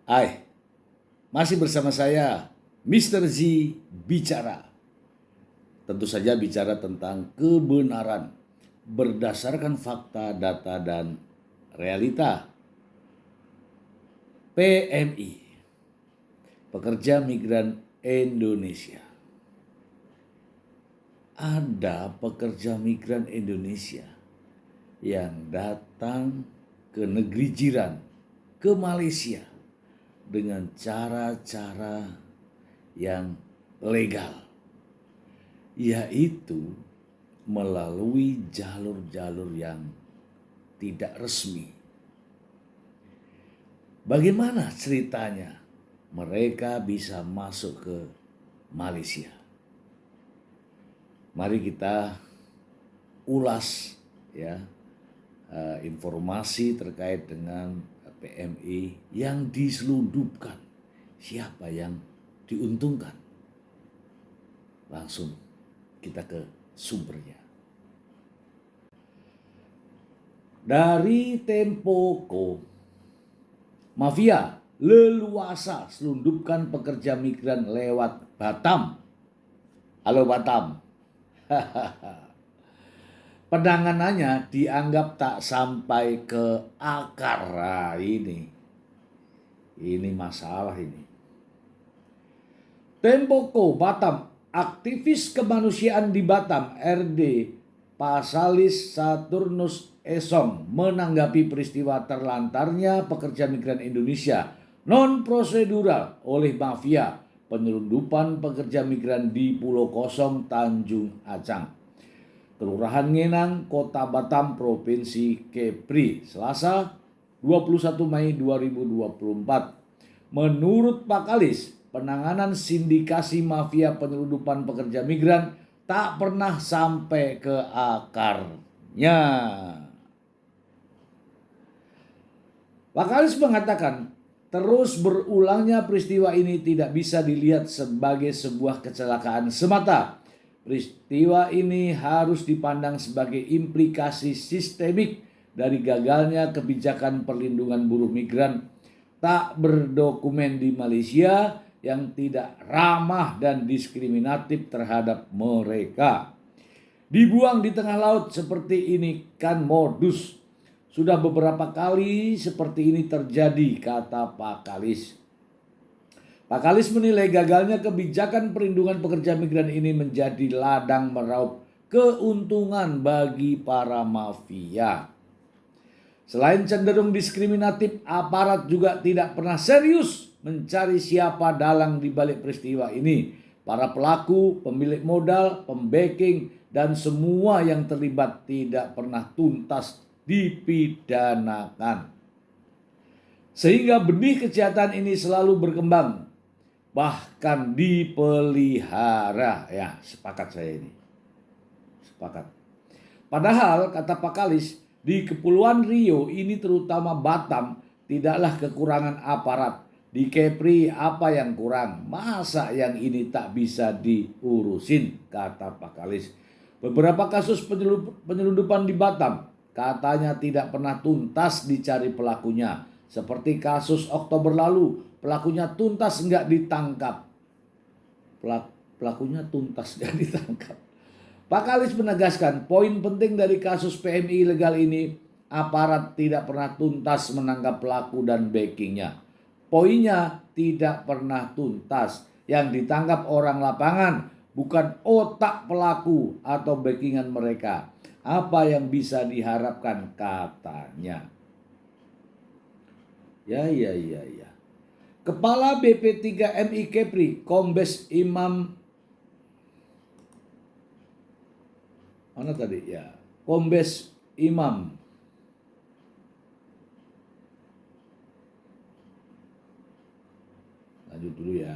Hai, masih bersama saya, Mr. Z Bicara. Tentu saja bicara tentang kebenaran berdasarkan fakta, data, dan realita. PMI, Pekerja Migran Indonesia. Ada pekerja migran Indonesia yang datang ke negeri jiran, ke Malaysia, dengan cara-cara yang legal, yaitu melalui jalur-jalur yang tidak resmi. Bagaimana ceritanya mereka bisa masuk ke Malaysia? Mari kita ulas ya informasi terkait dengan PMI yang diselundupkan. Siapa yang diuntungkan? Langsung kita ke sumbernya. Dari Tempo.co, mafia leluasa selundupkan pekerja migran lewat Batam. Halo Batam. Penanganannya dianggap tak sampai ke akar. Nah, ini masalah ini. Tempo.co Batam, aktivis kemanusiaan di Batam, RD Pasalis Saturnus Esom, menanggapi peristiwa terlantarnya pekerja migran Indonesia non prosedural oleh mafia penyelundupan pekerja migran di Pulau Kosong, Tanjung Acang, Kelurahan Ngenang, Kota Batam, Provinsi Kepri, Selasa 21 Mei 2024. Menurut Pak Kalis, penanganan sindikasi mafia penyelundupan pekerja migran tak pernah sampai ke akarnya. Pak Kalis mengatakan, terus berulangnya peristiwa ini tidak bisa dilihat sebagai sebuah kecelakaan semata. Peristiwa ini harus dipandang sebagai implikasi sistemik dari gagalnya kebijakan perlindungan buruh migran tak berdokumen di Malaysia yang tidak ramah dan diskriminatif terhadap mereka. Dibuang di tengah laut seperti ini kan modus. Sudah beberapa kali seperti ini terjadi, kata Pak Kalis. Pak Kalis menilai gagalnya kebijakan perlindungan pekerja migran ini menjadi ladang meraup keuntungan bagi para mafia. Selain cenderung diskriminatif, aparat juga tidak pernah serius mencari siapa dalang di balik peristiwa ini. Para pelaku, pemilik modal, pembacking, dan semua yang terlibat tidak pernah tuntas dipidanakan. Sehingga benih kejahatan ini selalu berkembang, bahkan dipelihara. Ya, sepakat saya ini. Sepakat. Padahal, kata Pak Kalis, di Kepulauan Riau ini terutama Batam tidaklah kekurangan aparat. Di Kepri apa yang kurang? Masa yang ini tak bisa diurusin, kata Pak Kalis. Beberapa kasus penyelundupan di Batam katanya tidak pernah tuntas dicari pelakunya. Seperti kasus Oktober lalu, pelakunya tuntas nggak ditangkap. Pelakunya tuntas nggak ditangkap. Pak Kalis menegaskan poin penting dari kasus PMI ilegal ini, aparat tidak pernah tuntas menangkap pelaku dan backingnya. Poinnya tidak pernah tuntas. Yang ditangkap orang lapangan, bukan otak pelaku atau backingan mereka. Apa yang bisa diharapkan, katanya. Ya. Kepala BP3MI Kepri, Kombes Imam, mana tadi ya? Kombes Imam. Lanjut dulu ya.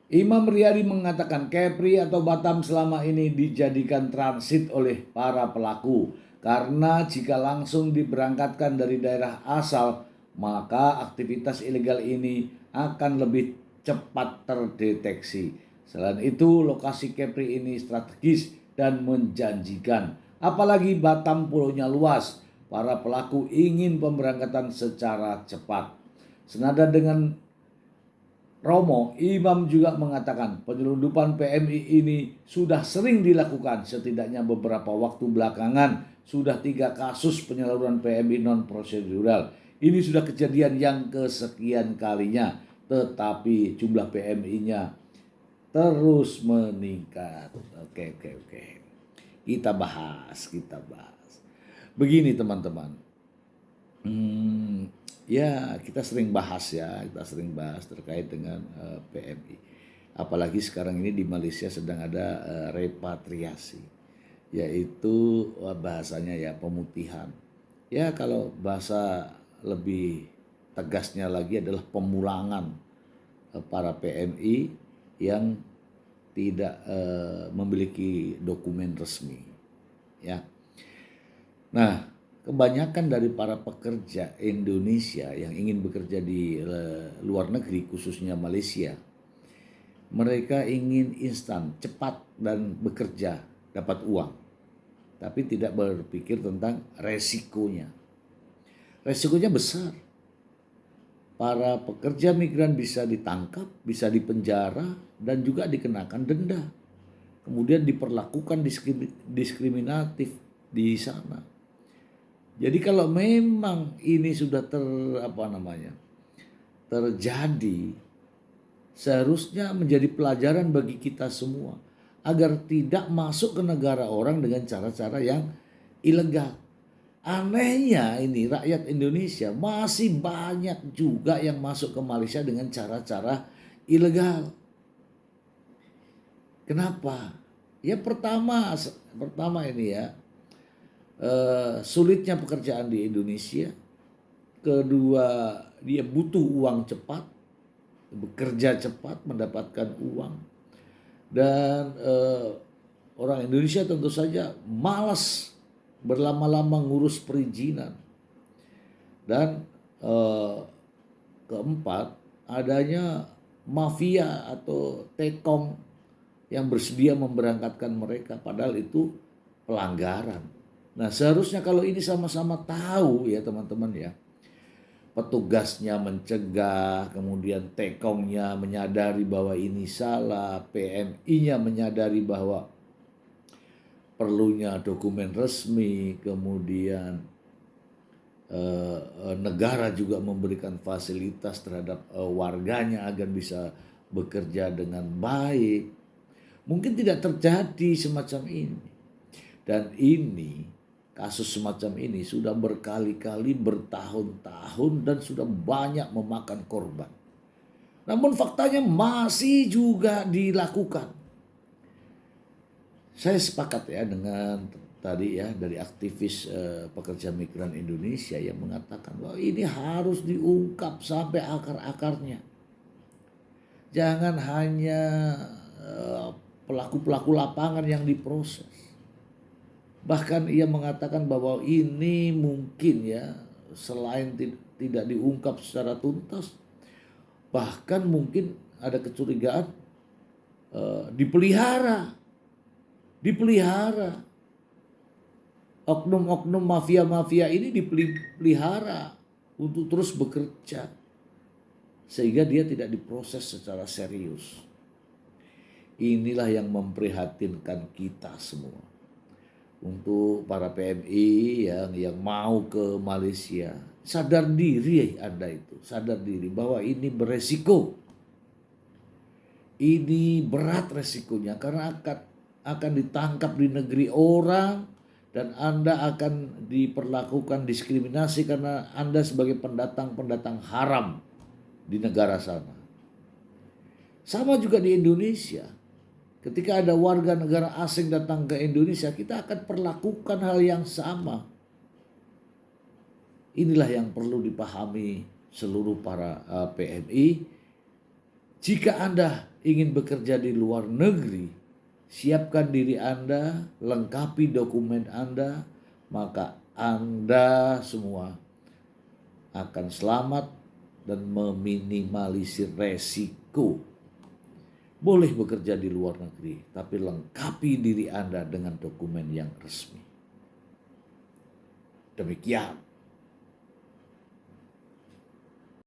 Imam Riyadi mengatakan Kepri atau Batam selama ini dijadikan transit oleh para pelaku. Karena jika langsung diberangkatkan dari daerah asal, maka aktivitas ilegal ini akan lebih cepat terdeteksi. Selain itu, lokasi Kepri ini strategis dan menjanjikan. Apalagi Batam pulaunya luas. Para pelaku ingin pemberangkatan secara cepat. Senada dengan Romo, Imam juga mengatakan penyelundupan PMI ini sudah sering dilakukan. Setidaknya beberapa waktu belakangan sudah 3 kasus penyaluran PMI non-prosedural. Ini sudah kejadian yang kesekian kalinya, tetapi jumlah PMI-nya terus meningkat. Oke. Kita bahas. Begini teman-teman. Ya kita sering bahas terkait dengan PMI. Apalagi sekarang ini di Malaysia sedang ada repatriasi, yaitu bahasanya ya pemutihan. Ya kalau bahasa lebih tegasnya lagi adalah pemulangan para PMI yang tidak memiliki dokumen resmi. Ya. Nah, kebanyakan dari para pekerja Indonesia yang ingin bekerja di luar negeri, khususnya Malaysia, mereka ingin instan, cepat, dan bekerja, dapat uang. Tapi tidak berpikir tentang resikonya. Resikonya besar. Para pekerja migran bisa ditangkap, bisa dipenjara, dan juga dikenakan denda. Kemudian diperlakukan diskriminatif di sana. Jadi kalau memang ini sudah terjadi, seharusnya menjadi pelajaran bagi kita semua agar tidak masuk ke negara orang dengan cara-cara yang ilegal. Anehnya ini rakyat Indonesia masih banyak juga yang masuk ke Malaysia dengan cara-cara ilegal. Kenapa? Ya pertama ini ya, sulitnya pekerjaan di Indonesia. Kedua, dia butuh uang cepat, bekerja cepat, mendapatkan uang. Dan orang Indonesia tentu saja malas berlama-lama ngurus perizinan. Dan keempat, adanya mafia atau tekong yang bersedia memberangkatkan mereka, padahal itu pelanggaran. Nah seharusnya kalau ini sama-sama tahu ya teman-teman ya, petugasnya mencegah, kemudian tekongnya menyadari bahwa ini salah, PMI-nya menyadari bahwa perlunya dokumen resmi, kemudian negara juga memberikan fasilitas terhadap warganya agar bisa bekerja dengan baik. Mungkin tidak terjadi semacam ini. Dan ini, kasus semacam ini sudah berkali-kali, bertahun-tahun, dan sudah banyak memakan korban. Namun faktanya masih juga dilakukan. Saya sepakat ya dengan tadi ya dari aktivis pekerja migran Indonesia yang mengatakan bahwa ini harus diungkap sampai akar-akarnya. Jangan hanya pelaku-pelaku lapangan yang diproses. Bahkan ia mengatakan bahwa ini mungkin ya selain tidak diungkap secara tuntas, bahkan mungkin ada kecurigaan dipelihara. Oknum-oknum mafia-mafia ini dipelihara untuk terus bekerja sehingga dia tidak diproses secara serius. Inilah yang memprihatinkan kita semua. Untuk para PMI yang mau ke Malaysia, sadar diri Anda itu, sadar diri bahwa ini beresiko. Ini berat resikonya karena akan ditangkap di negeri orang dan Anda akan diperlakukan diskriminasi karena Anda sebagai pendatang haram di negara sana. Sama juga di Indonesia. Ketika ada warga negara asing datang ke Indonesia, kita akan perlakukan hal yang sama. Inilah yang perlu dipahami seluruh para PMI. Jika Anda ingin bekerja di luar negeri, siapkan diri Anda, lengkapi dokumen Anda, maka Anda semua akan selamat dan meminimalisir resiko. Boleh bekerja di luar negeri, tapi lengkapi diri Anda dengan dokumen yang resmi. Demikian.